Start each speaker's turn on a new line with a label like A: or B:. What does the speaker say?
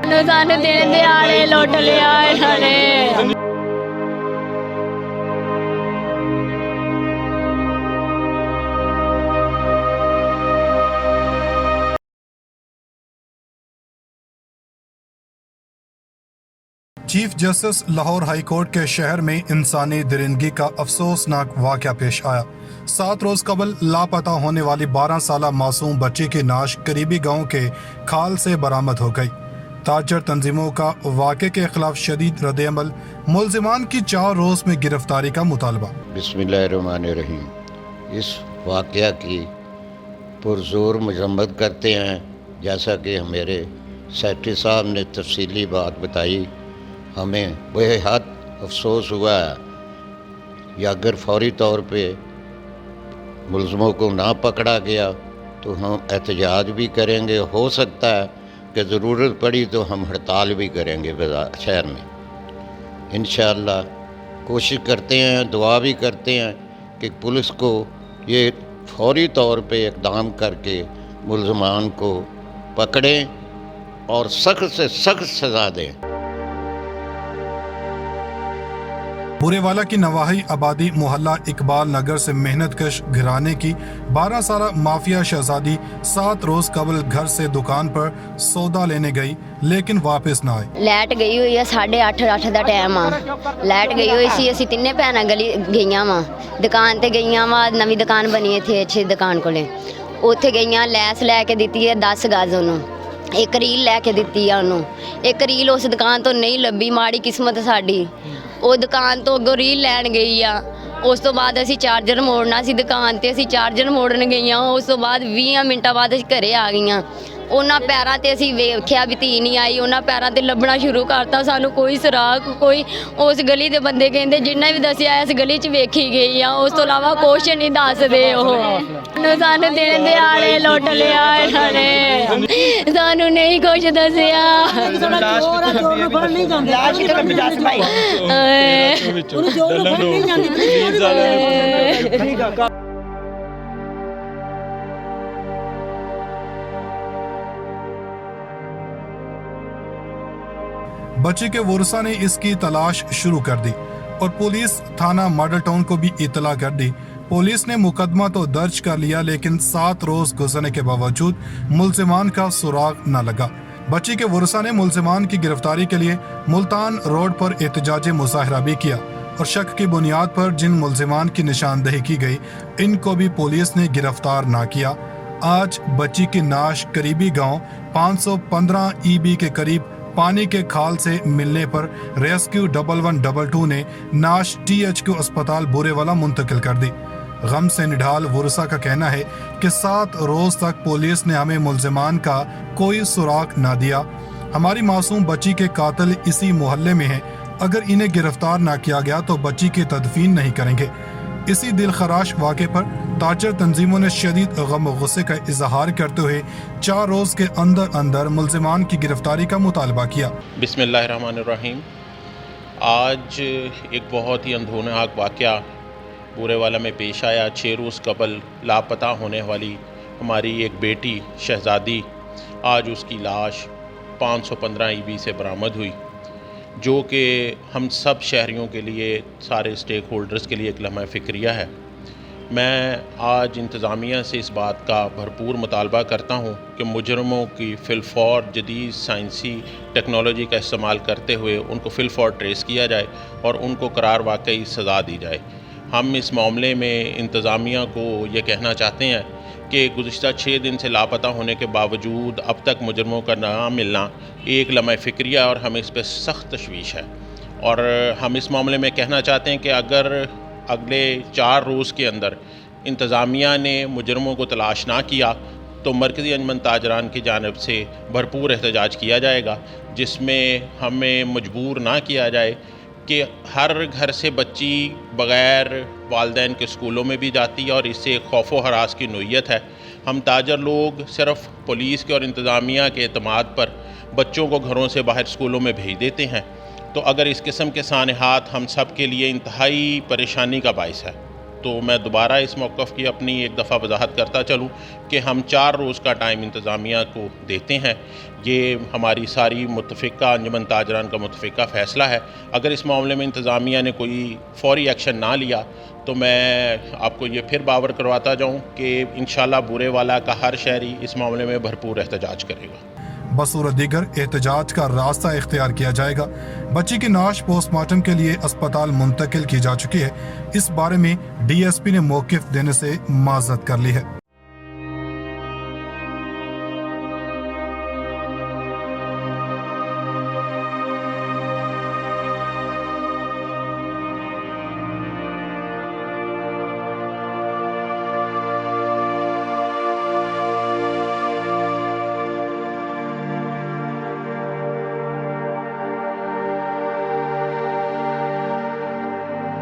A: ਸਾਨੂੰ ਦਿਨ ਦਿਹਾੜੇ ਲੁੱਟ ਲਿਆ ਇਹਨਾਂ ਨੇ।
B: Chief justice Lahore high court के शहर में इंसानी दरिंदगी का अफसोसनाक वाक़या पेश आया। 7 रोज कबल लापता होने वाली 12 साला मासूम बच्ची की नाश करीबी गांव के खाल से बरामद हो गई। ताजर तंजीमों का वाक़े के खिलाफ शदीद रद्द-ए-अमल, मुल्ज़िमान की 4 रोज में गिरफ्तारी का मुतालबा।
C: बिस्मिल्लाहिर्रहमानिर्रहीम। इस वाक़या की पुरज़ोर मजम्मत करते हैं। जैसा कि मेरे सेक्रेटरी साहब ने तफसीली बात बताई, हमें बेहद अफसोस हुआ है या अगर फौरी तौर पे मुलज़मों को ना पकड़ा गया तो हम एहतजाज भी करेंगे। हो सकता है कि ज़रूरत पड़ी तो हम हड़ताल भी करेंगे शहर में। इंशाअल्लाह कोशिश करते हैं, दुआ भी करते हैं कि पुलिस को ये फौरी तौर पे इक़दाम करके मुलज़मान को पकड़ें और सख्त से सख्त सज़ा दें।
B: बुरेवाला की नवाही आबादी मोहल्ला इकबाल नगर से मेहनत कश घराने की 12 साला माफिया शहजादी 7 रोज कबल घर से दुकान पर सौदा लेने गई लेकिन वापस ना आई।
A: लाइट गई हुई है 8:30 ਦਾ ਟਾਈਮ ਆ। ਲਾਈਟ ਗਈ ਹੋਈ ਸੀ। ਅਸੀਂ ਤਿੰਨੇ ਭੈਣਾਂ ਗਲੀ ਗਈਆਂ ਵਾ, ਦੁਕਾਨ ਤੇ ਗਈਆਂ ਵਾ। ਨਵੀਂ ਦੁਕਾਨ ਬਣੀ ਇੱਥੇ ਅੱਛੀ ਦੁਕਾਨ ਕੋਲੇ, ਉੱਥੇ ਗਈਆਂ। ਲੈਸ ਲੈ ਕੇ ਦਿੱਤੀ ਹੈ 10 ਗਜ਼ ਉਹਨੂੰ, ਇੱਕ ਰੀਲ ਲੈ ਕੇ ਦਿੱਤੀ ਆ ਉਹਨੂੰ। ਇੱਕ ਰੀਲ ਉਸ ਦੁਕਾਨ ਤੋਂ ਨਹੀਂ ਲੱਭੀ, ਮਾੜੀ ਕਿਸਮਤ ਸਾਡੀ। ਉਹ ਦੁਕਾਨ ਤੋਂ ਅੱਗੋਂ ਰੀਲ ਲੈਣ ਗਈ ਆ। ਉਸ ਤੋਂ ਬਾਅਦ ਅਸੀਂ ਚਾਰਜਰ ਮੋੜਨਾ ਸੀ ਦੁਕਾਨ ਤੇ, ਅਸੀਂ ਚਾਰਜਰ ਮੋੜਨ ਗਈਆਂ। ਉਸ ਤੋਂ ਬਾਅਦ 20 ਮਿੰਟਾਂ ਬਾਅਦ ਅਸੀਂ ਘਰੇ ਆ ਗਈਆਂ। ਉਹਨਾਂ ਪੈਰਾਂ ਤੇ ਅਸੀਂ ਵੇਖਿਆ ਵੀ ਧੀ ਨਹੀਂ ਆਈ। ਉਹਨਾਂ ਪੈਰਾਂ ਤੇ ਲੱਭਣਾ ਸ਼ੁਰੂ ਕਰਤਾ। ਸਾਨੂੰ ਕੋਈ ਸੁਰਾਗ, ਕੋਈ ਉਸ ਗਲੀ ਦੇ ਬੰਦੇ ਕਹਿੰਦੇ ਜਿੰਨਾ ਵੀ ਦੱਸਿਆ ਇਸ ਗਲੀ 'ਚ ਵੇਖੀ ਗਈ ਆ, ਉਸ ਤੋਂ ਇਲਾਵਾ ਕੁਛ ਨਹੀਂ ਦੱਸਦੇ। ਉਹ ਸਾਨੂੰ ਦਿਨ ਦਿਹਾੜੇ ਲੁੱਟ ਲਿਆ ਇਹਨਾਂ ਨੇ, ਸਾਨੂੰ ਨਹੀਂ ਕੁਛ ਦੱਸਿਆ।
B: बच्ची के वर्षा ने इसकी तलाश शुरू कर दी और पुलिस थाना मॉडल टाउन को भी इतला कर दी। पुलिस ने मुकदमा तो दर्ज कर लिया लेकिन 7 रोज गुजरने के बावजूद मुल्ज़िमान का सुराग न लगा। बच्ची के वर्षा ने मुल्ज़िमान की गिरफ्तारी के लिए मुल्तान रोड पर एहतजाजी मुजाहरा भी किया और शक की बुनियाद पर जिन मुल्ज़िमान की निशानदेही की गई इनको भी पुलिस ने गिरफ्तार न किया। आज बच्ची की नाश करीबी गाँव 515 EB के करीब पानी के खाल से मिलने पर रेस्क्यू 1122 ने नाश THQ अस्पताल बुरेवाला मुंतकिल कर दी। गम से निढाल वर्षा का कहना है कि 7 रोज तक पुलिस ने हमें मुल्ज़िमान का कोई सुराग ना दिया। हमारी मासूम बच्ची के कातिल इसी मोहल्ले में हैं। अगर इन्हें गिरफ्तार ना किया गया तो बच्ची की तदफीन नहीं करेंगे। इसी दिलखराश वाक़े पर ताजर तंजीमों ने शदीद गम और गुस्से का इजहार करते हुए 4 रोज के अंदर अंदर मुल्ज़िमान की गिरफ्तारी का मुतालबा किया।
D: बिस्मिल्लाहिर्रहमानिर्रहीम। आज एक बहुत ही अंधोनाक वाक़या बुरेवाला में पेश आया। 6 रोज़ कबल लापता होने वाली हमारी एक बेटी शहजादी, आज उसकी लाश 515 EB से बरामद हुई, जो कि हम सब शहरियों के लिए, सारे स्टेक होल्डर्स के लिए एक लम्हा फ़िक्रिया है। मैं आज इंतज़ामिया से इस बात का भरपूर मुतालबा करता हूँ कि मुजरमों की फ़िलफ़ौर जदीद साइंसी टेक्नोलॉजी का इस्तेमाल करते हुए उनको फ़िलफ़ौर ट्रेस किया जाए और उनको करार वाकई सज़ा दी जाए। हम इस मामले में इंतज़ामिया को ये कहना चाहते हैं कि गुज़िश्ता 6 दिन से लापता होने के बावजूद अब तक मुजरमों का ना मिलना एक लम्हा फ़िक्रिया और हमें इस पर सख्त तशवीश है। और हम इस मामले में कहना चाहते हैं कि अगर अगले 4 रोज़ के अंदर इंतज़ामिया ने मुजरमों को तलाश ना किया तो मरकज़ी अंजमन ताजरान की जानिब से भरपूर एहतजाज किया जाएगा, जिसमें हमें मजबूर ना किया जाए कि हर घर से बच्ची बग़ैर वालिदैन के स्कूलों में भी जाती है और इससे खौफ व हरास की नोयत है। हम ताजर लोग सिर्फ़ पुलिस के और इंतज़ामिया के एतमाद पर बच्चों को घरों से बाहर स्कूलों में भेज देते हैं। तो अगर इस किस्म के सानहात हम सब के लिए इंतहाई परेशानी का बाइस है, तो मैं दोबारा इस मौक़िफ़ की अपनी एक दफ़ा वजाहत करता चलूँ कि हम 4 रोज़ का टाइम इंतज़ामिया को देते हैं। ये हमारी सारी मुत्तफ़िका अंजुमन ताजरान का मुत्तफ़िका फ़ैसला है। अगर इस मामले में इंतज़ामिया ने कोई फ़ौरी एक्शन ना लिया तो मैं आपको ये फिर बावर करवाता जाऊँ कि इंशाअल्लाह बूरेवाला का हर शहरी इस मामले में भरपूर एहतजाज करेगा।
B: बसूरत दीगर एहतजाज का रास्ता इख्तियार किया जाएगा। बच्ची की नाश पोस्टमार्टम के लिए अस्पताल मुंतकिल की जा चुकी है। इस बारे में DSP ने मौक़िफ़ देने से माज़रत कर ली है।